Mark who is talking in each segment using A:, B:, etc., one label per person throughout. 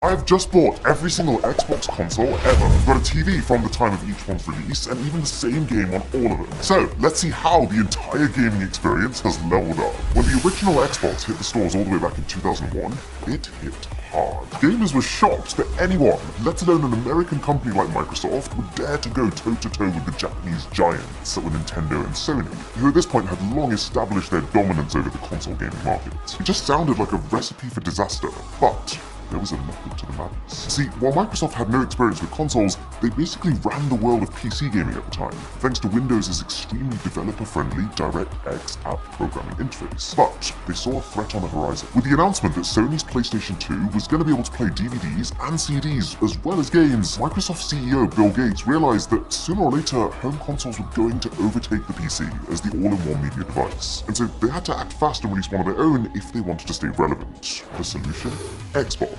A: I have just bought every single Xbox console ever. I've got a TV from the time of each one's release, and even the same game on all of them. So, let's see how the entire gaming experience has leveled up. When the original Xbox hit the stores all the way back in 2001, it hit hard. Gamers were shocked that anyone, let alone an American company like Microsoft, would dare to go toe-to-toe with the Japanese giants that were Nintendo and Sony, who at this point had long established their dominance over the console gaming market. It just sounded like a recipe for disaster, but there was a method to the madness. See, while Microsoft had no experience with consoles, they basically ran the world of PC gaming at the time, thanks to Windows' extremely developer-friendly DirectX app programming interface. But they saw a threat on the horizon, with the announcement that Sony's PlayStation 2 was going to be able to play DVDs and CDs, as well as games. Microsoft CEO Bill Gates realized that sooner or later, home consoles were going to overtake the PC as the all-in-one media device. And so they had to act fast and release one of their own if they wanted to stay relevant. The solution? Xbox.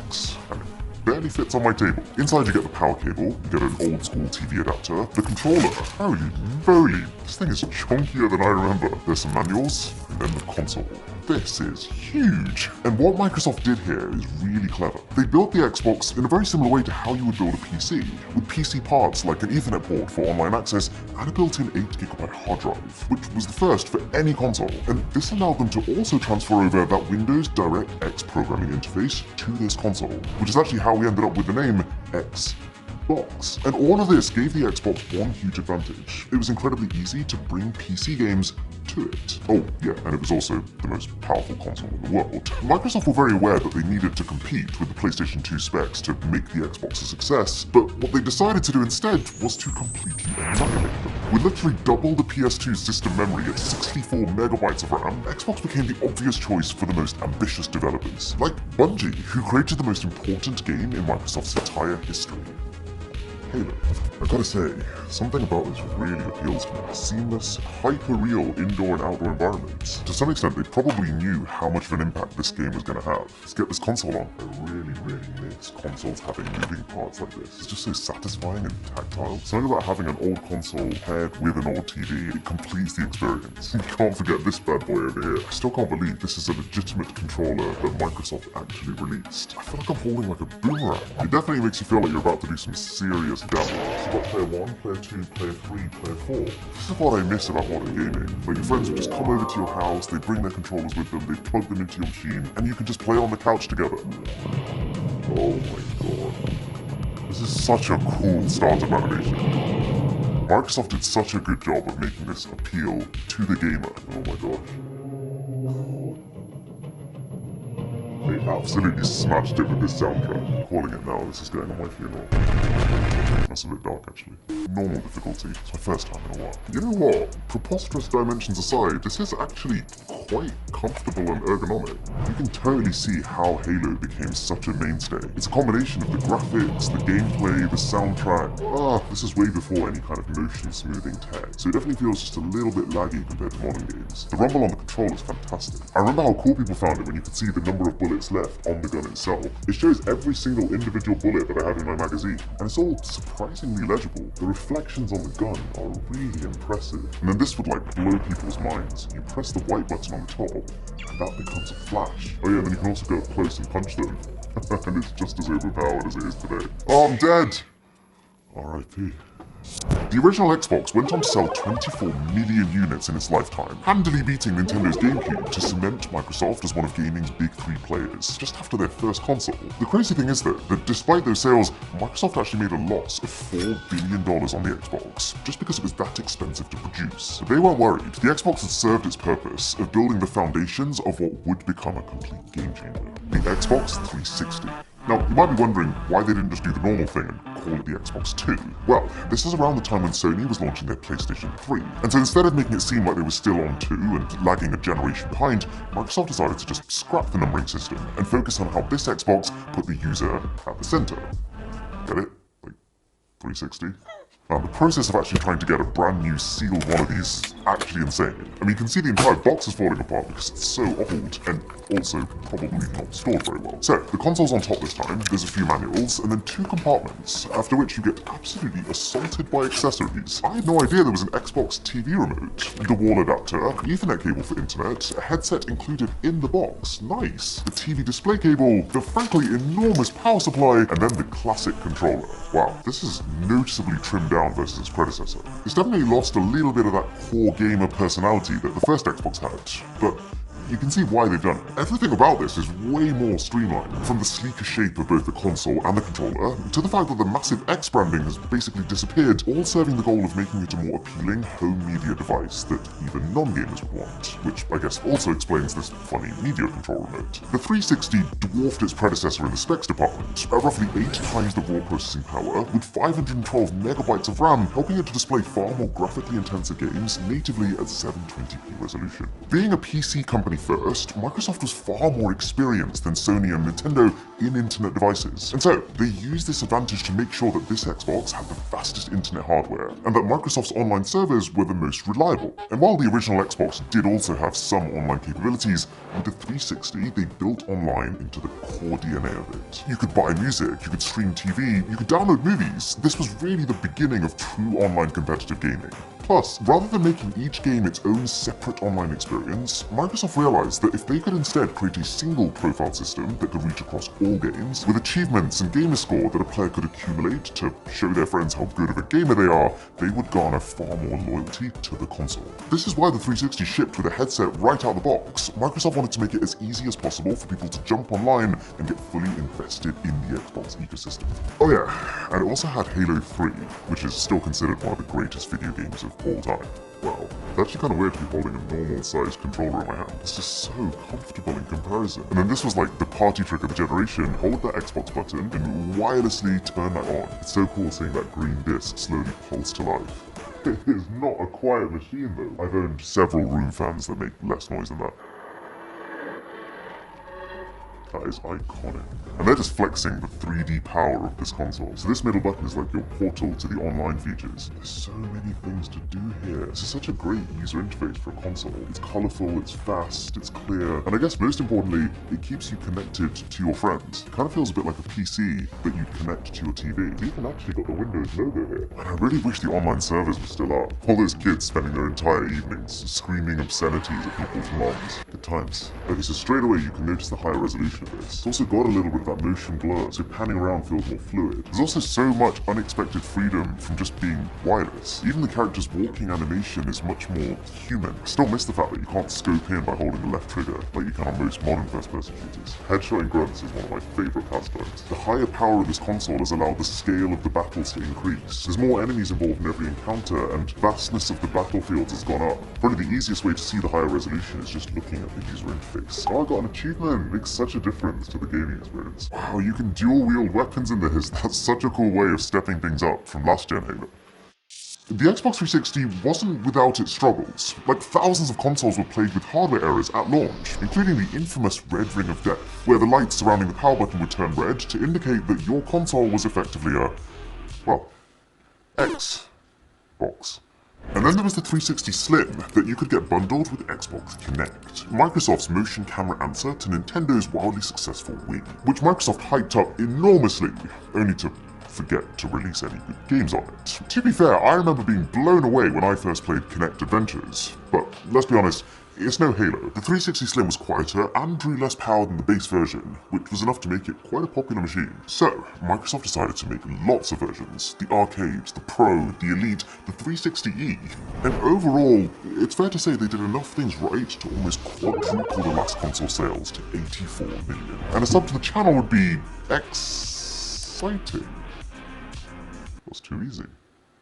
A: And it barely fits on my table. Inside you get the power cable, you get an old school TV adapter, the controller. Holy moly, this thing is chunkier than I remember. There's some manuals, and then the console. This is huge. And what Microsoft did here is really clever. They built the Xbox in a very similar way to how you would build a PC, with PC parts like an Ethernet port for online access and a built-in 8GB hard drive, which was the first for any console. And this allowed them to also transfer over that Windows DirectX programming interface to this console, which is actually how we ended up with the name Xbox. And all of this gave the Xbox one huge advantage. It was incredibly easy to bring PC games to it. Oh yeah, and it was also the most powerful console in the world. Microsoft were very aware that they needed to compete with the PlayStation 2 specs to make the Xbox a success, but what they decided to do instead was to completely annihilate them. With literally double the PS2 system memory at 64 megabytes of RAM, Xbox became the obvious choice for the most ambitious developers, like Bungie, who created the most important game in Microsoft's entire history. Halo. I've got to say, something about this really appeals to me. Seamless, hyper-real indoor and outdoor environments. To some extent, they probably knew how much of an impact this game was going to have. Let's get this console on. I really miss consoles having moving parts like this. It's just so satisfying and tactile. Something about having an old console paired with an old TV, it completes the experience. You can't forget this bad boy over here. I still can't believe this is a legitimate controller that Microsoft actually released. I feel like I'm holding like a boomerang. It definitely makes you feel like you're about to do some serious damage. You've got player 1, player 2, player 3, player 4. This is what I miss about modern gaming. Like your friends would just come over to your house, they bring their controllers with them, they plug them into your machine, and you can just play on the couch together. Oh my god. This is such a cool startup animation. Microsoft did such a good job of making this appeal to the gamer. Oh my gosh. They absolutely smashed it with this soundtrack. I'm calling it now, this is going on my funeral. That's a bit dark actually. Normal difficulty, it's my first time in a while. You know what? Preposterous dimensions aside, this is actually quite comfortable and ergonomic. You can totally see how Halo became such a mainstay. It's a combination of the graphics, the gameplay, the soundtrack. This is way before any kind of motion smoothing tech, so it definitely feels just a little bit laggy compared to modern games. The rumble on the controller is fantastic. I remember how cool people found it when you could see the number of bullets left on the gun itself. It shows every single individual bullet that I have in my magazine, and it's all surprisingly legible. The reflections on the gun are really impressive. And then this would like blow people's minds. You press the white button on the top, and that becomes a flash. Oh yeah, and then you can also go up close and punch them. And it's just as overpowered as it is today. Oh, I'm dead! R.I.P. The original Xbox went on to sell 24 million units in its lifetime, handily beating Nintendo's GameCube to cement Microsoft as one of gaming's big three players, just after their first console. The crazy thing is though, that despite those sales, Microsoft actually made a loss of $4 billion on the Xbox, just because it was that expensive to produce. But they weren't worried. The Xbox had served its purpose of building the foundations of what would become a complete game changer. The Xbox 360. Now, you might be wondering why they didn't just do the normal thing and call it the Xbox 2. Well, this is around the time when Sony was launching their PlayStation 3. And so instead of making it seem like they were still on 2 and lagging a generation behind, Microsoft decided to just scrap the numbering system and focus on how this Xbox put the user at the center. Get it? Like 360? The process of actually trying to get a brand new sealed one of these is actually insane. I mean, you can see the entire box is falling apart because it's so old and also probably not stored very well. So, the console's on top this time, there's a few manuals, and then 2 compartments, after which you get absolutely assaulted by accessories. I had no idea there was an Xbox TV remote, the wall adapter, Ethernet cable for internet, a headset included in the box, nice, the TV display cable, the frankly enormous power supply, and then the classic controller. Wow, this is noticeably trimmed down versus its predecessor. It's definitely lost a little bit of that core gamer personality that the first Xbox had, but you can see why they've done it. Everything about this is way more streamlined, from the sleeker shape of both the console and the controller, to the fact that the massive X branding has basically disappeared, all serving the goal of making it a more appealing home media device that even non-gamers would want, which I guess also explains this funny media control remote. The 360 dwarfed its predecessor in the specs department, at roughly 8 times the raw processing power, with 512 megabytes of RAM, helping it to display far more graphically intensive games natively at 720p resolution. Being a PC company first, Microsoft was far more experienced than Sony and Nintendo in internet devices, and so they used this advantage to make sure that this Xbox had the fastest internet hardware, and that Microsoft's online servers were the most reliable. And while the original Xbox did also have some online capabilities, with the 360 they built online into the core DNA of it. You could buy music, you could stream TV, you could download movies. This was really the beginning of true online competitive gaming. Plus, rather than making each game its own separate online experience, Microsoft realized that if they could instead create a single profile system that could reach across all games, with achievements and gamer score that a player could accumulate to show their friends how good of a gamer they are, they would garner far more loyalty to the console. This is why the 360 shipped with a headset right out the box. Microsoft wanted to make it as easy as possible for people to jump online and get fully invested in the Xbox ecosystem. Oh yeah, and it also had Halo 3, which is still considered one of the greatest video games of all time. Well, it's actually kind of weird to be holding a normal-sized controller in my hand. It's just so comfortable in comparison. And then this was like the party trick of the generation. Hold that Xbox button and wirelessly turn that on. It's so cool seeing that green disc slowly pulse to life. It is not a quiet machine though. I've owned several room fans that make less noise than that. That is iconic. And they're just flexing the 3D power of this console. So this middle button is like your portal to the online features. There's so many things to do here. This is such a great user interface for a console. It's colorful, it's fast, it's clear, and I guess most importantly, it keeps you connected to your friends. It kind of feels a bit like a PC that you connect to your TV. It's even actually got the Windows logo here. And I really wish the online servers were still up. All those kids spending their entire evenings screaming obscenities at people's moms. Good times. Okay, so straight away you can notice the higher resolution of this. It's also got a little bit of that motion blur, so panning around feels more fluid. There's also so much unexpected freedom from just being wireless. Even the character's walking animation is much more human. I still miss the fact that you can't scope in by holding the left trigger like you can on most modern first-person shooters. Headshotting grunts is one of my favourite pastimes. The higher power of this console has allowed the scale of the battles to increase. There's more enemies involved in every encounter, and vastness of the battlefields has gone up. Probably the easiest way to see the higher resolution is just looking at the user interface. Oh, I got an achievement! It makes such a difference to the gaming experience. Wow, you can dual-wield weapons in this. That's such a cool way of stepping things up from last-gen Halo. The Xbox 360 wasn't without its struggles. Like, thousands of consoles were plagued with hardware errors at launch, including the infamous red ring of death, where the lights surrounding the power button would turn red to indicate that your console was effectively a, well, Xbox. And then there was the 360 Slim that you could get bundled with Xbox Kinect, Microsoft's motion camera answer to Nintendo's wildly successful Wii, which Microsoft hyped up enormously, only to forget to release any good games on it. To be fair, I remember being blown away when I first played Kinect Adventures, but let's be honest, it's no Halo. The 360 Slim was quieter and drew less power than the base version, which was enough to make it quite a popular machine. So, Microsoft decided to make lots of versions. The Arcade, the Pro, the Elite, the 360E. And overall, it's fair to say they did enough things right to almost quadruple the last console sales to 84 million. And a sub to the channel would be exciting. It was too easy.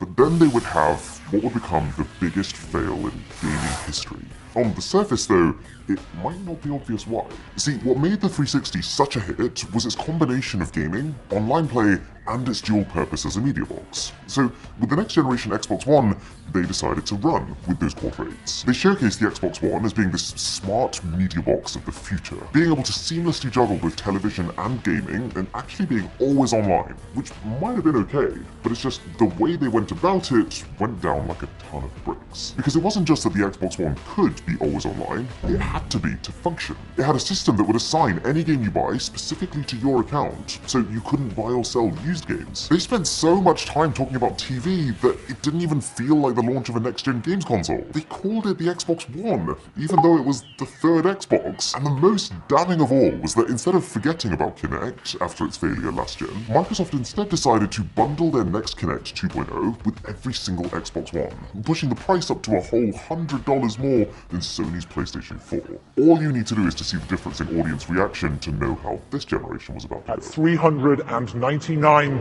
A: But then they would have what would become the biggest fail in gaming history. On the surface though, it might not be obvious why. See, what made the 360 such a hit was its combination of gaming, online play, and its dual purpose as a media box. So with the next generation Xbox One, they decided to run with those core traits. They showcased the Xbox One as being this smart media box of the future, being able to seamlessly juggle both television and gaming, and actually being always online, which might have been okay, but it's just the way they went about it went down like a ton of bricks. Because it wasn't just that the Xbox One could be always online, it had to be to function. It had a system that would assign any game you buy specifically to your account, so you couldn't buy or sell used games. They spent so much time talking about TV that it didn't even feel like the launch of a next-gen games console. They called it the Xbox One, even though it was the third Xbox. And the most damning of all was that instead of forgetting about Kinect after its failure last gen, Microsoft instead decided to bundle their next Kinect 2.0 with every single Xbox One, pushing the price up to a whole $100 more than Sony's PlayStation 4. All you need to do is to see the difference in audience reaction to know how this generation was about to go.
B: At $399.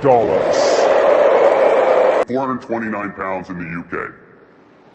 A: £429 in the UK.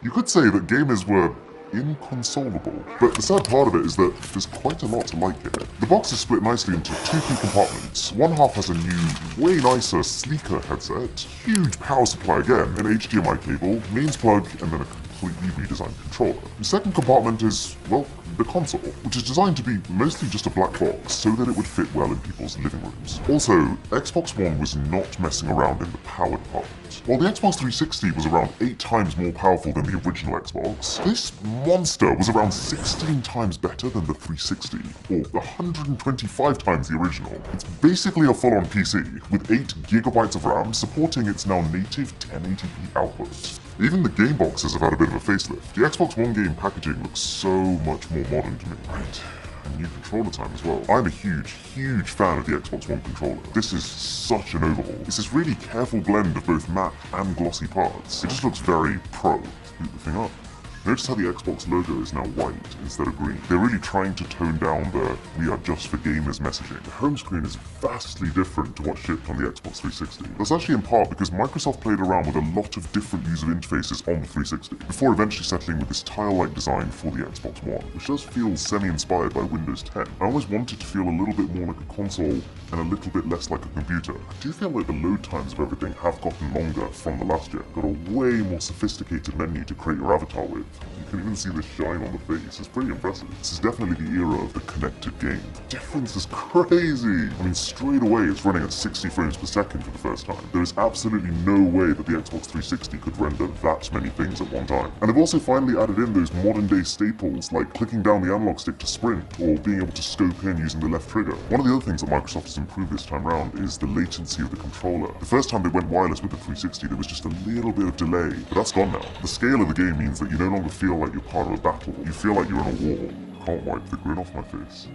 A: You could say that gamers were inconsolable, but the sad part of it is that there's quite a lot to like here. The box is split nicely into two key compartments. One half has a new, way nicer, sleeker headset, huge power supply again, an HDMI cable, mains plug, and then a completely redesigned controller. The second compartment is, well, the console, which is designed to be mostly just a black box so that it would fit well in people's living rooms. Also, Xbox One was not messing around in the power department. While the Xbox 360 was around 8 times more powerful than the original Xbox, this monster was around 16 times better than the 360, or 125 times the original. It's basically a full-on PC, with 8 GB of RAM supporting its now native 1080p output. Even the game boxes have had a bit of a facelift. The Xbox One game packaging looks so much more modern to me. Right. And new controller time as well. I'm a huge fan of the Xbox One controller. This is such an overhaul. It's this really careful blend of both matte and glossy parts. It just looks very pro. Boot the thing up. Notice how the Xbox logo is now white instead of green. They're really trying to tone down the "we are just for gamers" messaging. The home screen is vastly different to what shipped on the Xbox 360. That's actually in part because Microsoft played around with a lot of different user interfaces on the 360, before eventually settling with this tile-like design for the Xbox One, which does feel semi-inspired by Windows 10. I always wanted to feel a little bit more like a console and a little bit less like a computer. I do feel like the load times of everything have gotten longer from the last gen. Got a way more sophisticated menu to create your avatar with. You can even see the shine on the face. It's pretty impressive. This is definitely the era of the connected game. The difference is crazy. I mean, straight away it's running at 60 frames per second for the first time. There is absolutely no way that the Xbox 360 could render that many things at one time. And they've also finally added in those modern day staples like clicking down the analog stick to sprint or being able to scope in using the left trigger. One of the other things that Microsoft has improved this time around is the latency of the controller. The first time they went wireless with the 360 there was just a little bit of delay, but that's gone now. The scale of the game means that you no longer feel like you're part of a battle. You feel like you're in a war. Can't wipe the grin off my face.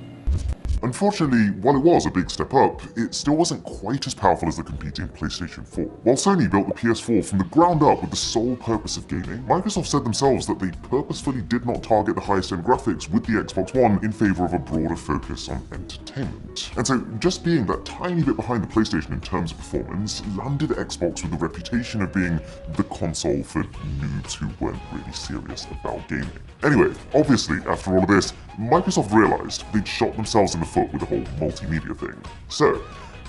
A: Unfortunately, while it was a big step up, it still wasn't quite as powerful as the competing PlayStation 4. While Sony built the PS4 from the ground up with the sole purpose of gaming, Microsoft said themselves that they purposefully did not target the highest end graphics with the Xbox One in favor of a broader focus on entertainment. And so, just being that tiny bit behind the PlayStation in terms of performance landed Xbox with the reputation of being the console for noobs who weren't really serious about gaming. Anyway, obviously, after all of this, Microsoft realized they'd shot themselves in the foot with the whole multimedia thing. So,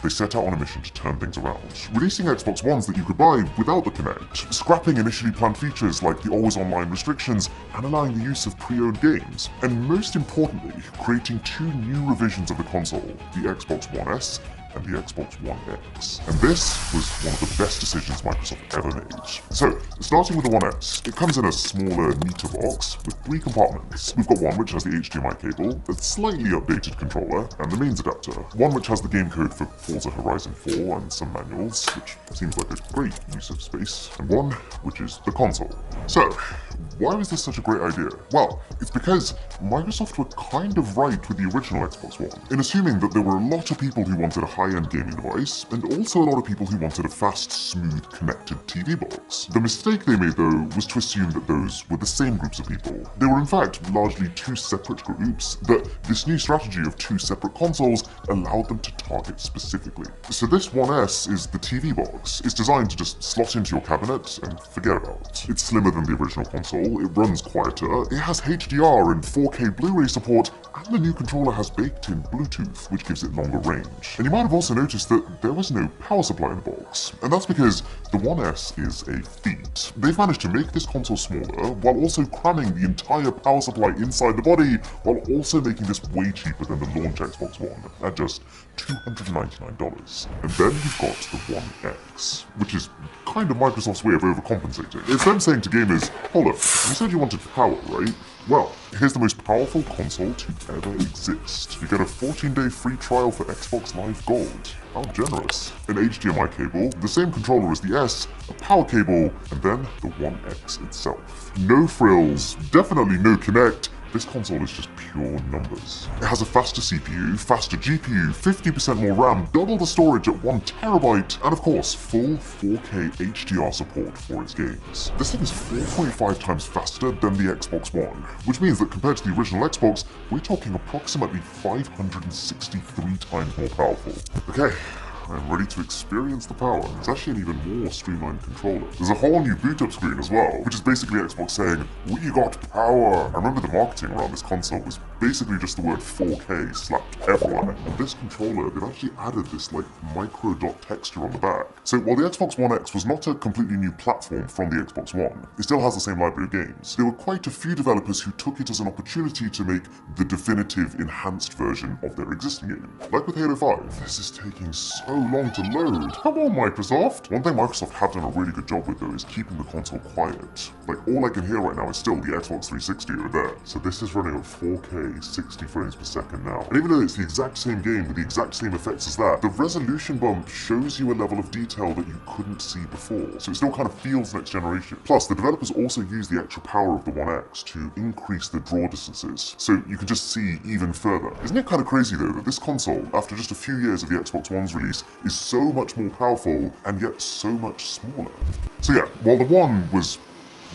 A: they set out on a mission to turn things around, releasing Xbox Ones that you could buy without the Kinect, scrapping initially planned features like the always online restrictions, and allowing the use of pre-owned games, and most importantly, creating 2 new revisions of the console, the Xbox One S and the Xbox One X. And this was one of the best decisions Microsoft ever made. So, starting with the One S, it comes in a smaller, neater box with 3 compartments. We've got one which has the HDMI cable, a slightly updated controller, and the mains adapter. One which has the game code for Forza Horizon 4 and some manuals, which seems like a great use of space, and one which is the console. So, why was this such a great idea? Well, it's because Microsoft were kind of right with the original Xbox One, in assuming that there were a lot of people who wanted a high-end gaming device, and also a lot of people who wanted a fast, smooth, connected TV box. The mistake they made, though, was to assume that those were the same groups of people. They were in fact largely 2 separate groups, but this new strategy of 2 separate consoles allowed them to target specifically. So this One S is the TV box. It's designed to just slot into your cabinet and forget about. It's slimmer than the original console, it runs quieter, it has HDR and 4K Blu-ray support, and the new controller has baked-in Bluetooth, which gives it longer range. And you might have also noticed that there was no power supply in the box, and that's because the One S is a feat. They've managed to make this console smaller, while also cramming the entire power supply inside the body, while also making this way cheaper than the launch Xbox One, at just $299. And then you've got the One X, which is kind of Microsoft's way of overcompensating. It's them saying to gamers, hold up, you said you wanted power, right? Well, here's the most powerful console to ever exist. You get a 14-day free trial for Xbox Live Gold. How generous. An HDMI cable, the same controller as the S, a power cable, and then the One X itself. No frills, definitely no Kinect. This console is just pure numbers. It has a faster CPU, faster GPU, 50% more RAM, double the storage at 1 terabyte, and of course, full 4K HDR support for its games. This thing is 4.5 times faster than the Xbox One, which means that compared to the original Xbox, we're talking approximately 563 times more powerful. Okay. I'm ready to experience the power. It's actually an even more streamlined controller. There's a whole new boot up screen as well, which is basically Xbox saying, we got power. I remember the marketing around this console was basically just the word 4K slapped everywhere. And this controller, they've actually added this like micro dot texture on the back. So while the Xbox One X was not a completely new platform from the Xbox One, it still has the same library of games. There were quite a few developers who took it as an opportunity to make the definitive enhanced version of their existing game. Like with Halo 5, this is taking so long to load. Come on, Microsoft! One thing Microsoft have done a really good job with though is keeping the console quiet. Like all I can hear right now is still the Xbox 360 over there. So this is running at 4K 60 frames per second now. And even though it's the exact same game with the exact same effects as that, the resolution bump shows you a level of detail that you couldn't see before. So it still kind of feels next generation. Plus, the developers also use the extra power of the One X to increase the draw distances, so you can just see even further. Isn't it kind of crazy though that this console, after just a few years of the Xbox One's release, is so much more powerful and yet so much smaller? So yeah, while the One was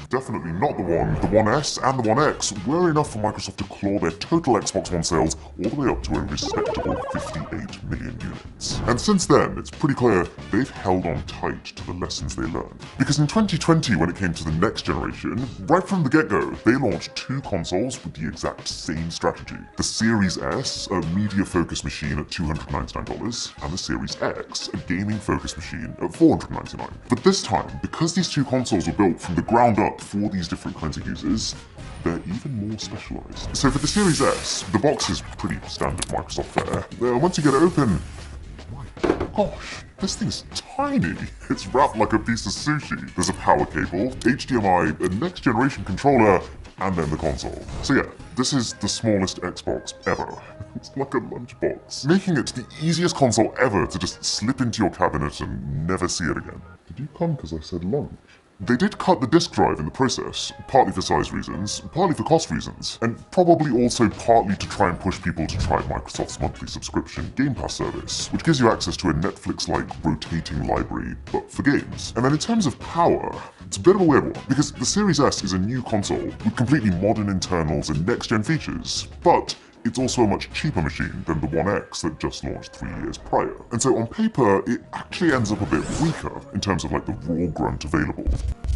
A: definitely not the One S and the One X were enough for Microsoft to claw their total Xbox One sales all the way up to a respectable 58 million units. And since then, it's pretty clear they've held on tight to the lessons they learned. Because in 2020, when it came to the next generation, right from the get-go, they launched two consoles with the exact same strategy. The Series S, a media-focused machine at $299, and the Series X, a gaming-focused machine at $499. But this time, because these two consoles were built from the ground up for these different kinds of users, they're even more specialized. So for the Series S, the box is pretty standard Microsoft fare. Once you get it open, my gosh, this thing's tiny. It's wrapped like a piece of sushi. There's a power cable, HDMI, a next generation controller, and then the console. So yeah, this is the smallest Xbox ever. It's like a lunchbox, making it the easiest console ever to just slip into your cabinet and never see it again. Did you come because I said lunch? They did cut the disk drive in the process, partly for size reasons, partly for cost reasons, and probably also partly to try and push people to try Microsoft's monthly subscription Game Pass service, which gives you access to a Netflix-like rotating library, but for games. And then in terms of power, it's a bit of a weird one, because the Series S is a new console with completely modern internals and next-gen features, but it's also a much cheaper machine than the One X that just launched 3 years prior. And so on paper, it actually ends up a bit weaker in terms of like the raw grunt available.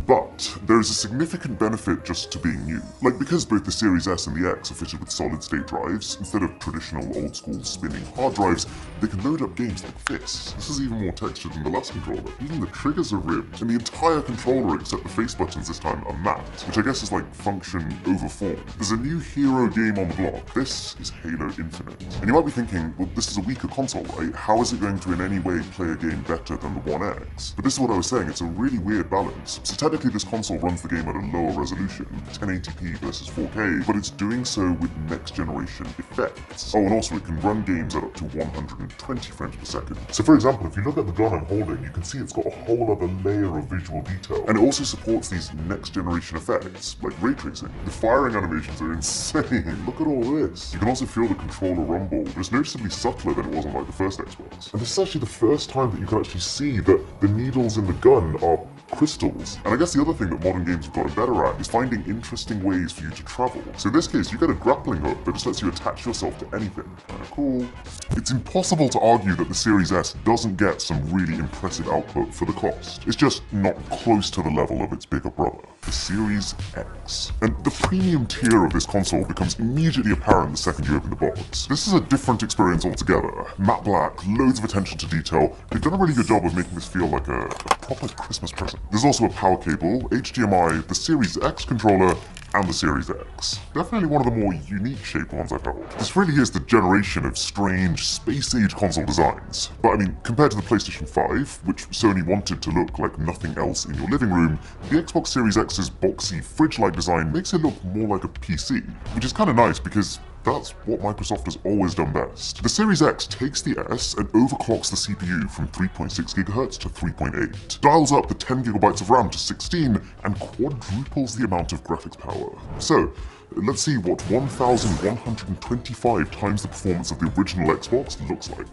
A: But there is a significant benefit just to being new. Like because both the Series S and the X are fitted with solid state drives, instead of traditional old school spinning hard drives, they can load up games like this. This is even more textured than the last controller. Even the triggers are ribbed, and the entire controller except the face buttons this time are matte, which I guess is like function over form. There's a new hero game on the block. This is Halo Infinite. And you might be thinking, well, this is a weaker console, right? How is it going to in any way play a game better than the One X? But this is what I was saying, it's a really weird balance. So technically this console runs the game at a lower resolution, 1080p versus 4K, but it's doing so with next generation effects. Oh, and also it can run games at up to 120 frames per second. So for example, if you look at the gun I'm holding, you can see it's got a whole other layer of visual detail. And it also supports these next generation effects, like ray tracing. The firing animations are insane. Look at all this. You can also feel the controller rumble, but it's noticeably subtler than it was on like the first Xbox. And this is actually the first time that you can actually see that the needles in the gun are crystals. And I guess the other thing that modern games have gotten better at is finding interesting ways for you to travel. So in this case, you get a grappling hook that just lets you attach yourself to anything. Kinda cool. It's impossible to argue that the Series S doesn't get some really impressive output for the cost. It's just not close to the level of its bigger brother. the Series X. And the premium tier of this console becomes immediately apparent the second you open the box. This is a different experience altogether. Matte black, loads of attention to detail. They've done a really good job of making this feel like a proper Christmas present. There's also a power cable, HDMI, the Series X controller, and the Series X. Definitely one of the more unique shaped ones I've held. This really is the generation of strange, space-age console designs. But I mean, compared to the PlayStation 5, which Sony wanted to look like nothing else in your living room, the Xbox Series X's boxy, fridge-like design makes it look more like a PC, which is kind of nice because that's what Microsoft has always done best. The Series X takes the S and overclocks the CPU from 3.6 GHz to 3.8, dials up the 10 GB of RAM to 16, and quadruples the amount of graphics power. So, let's see what 1,125 times the performance of the original Xbox looks like.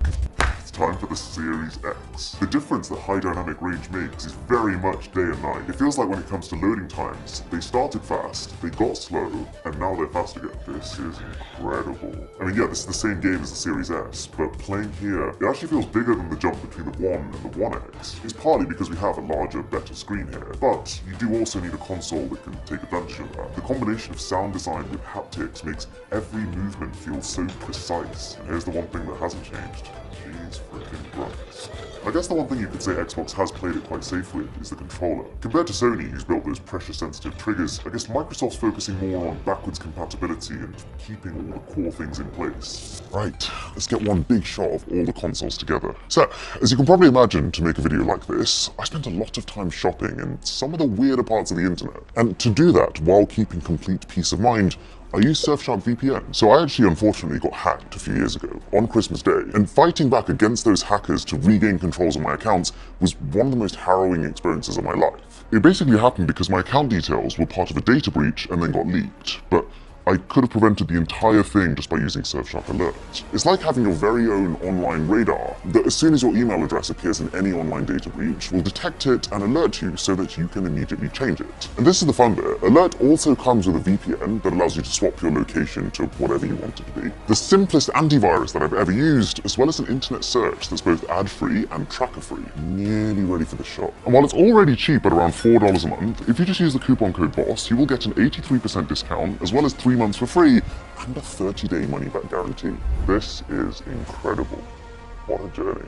A: It's time for the Series X. The difference that high dynamic range makes is very much day and night. It feels like when it comes to loading times, they started fast, they got slow, and now they're fast again. This is incredible. I mean, yeah, this is the same game as the Series S, but playing here, it actually feels bigger than the jump between the One and the One X. It's partly because we have a larger, better screen here, but you do also need a console that can take advantage of that. The combination of sound design with haptics makes every movement feel so precise. And here's the one thing that hasn't changed. Jeez freaking Christ. I guess the one thing you could say Xbox has played it quite safe with is the controller. Compared to Sony, who's built those pressure-sensitive triggers, I guess Microsoft's focusing more on backwards compatibility and keeping all the core things in place. Right, let's get one big shot of all the consoles together. So, as you can probably imagine, to make a video like this, I spent a lot of time shopping in some of the weirder parts of the internet. And to do that while keeping complete peace of mind, I used Surfshark VPN. So I actually unfortunately got hacked a few years ago, on Christmas Day, and fighting back against those hackers to regain controls of my accounts was one of the most harrowing experiences of my life. It basically happened because my account details were part of a data breach and then got leaked, but I could have prevented the entire thing just by using Surfshark Alert. It's like having your very own online radar that as soon as your email address appears in any online data breach, will detect it and alert you so that you can immediately change it. And this is the fun bit. Alert also comes with a VPN that allows you to swap your location to whatever you want it to be. The simplest antivirus that I've ever used, as well as an internet search that's both ad-free and tracker-free. Nearly ready for the shop. And while it's already cheap at around $4 a month, if you just use the coupon code BOSS, you will get an 83% discount, as well as 3 months for free, and a 30-day money-back guarantee. This is incredible. What a journey.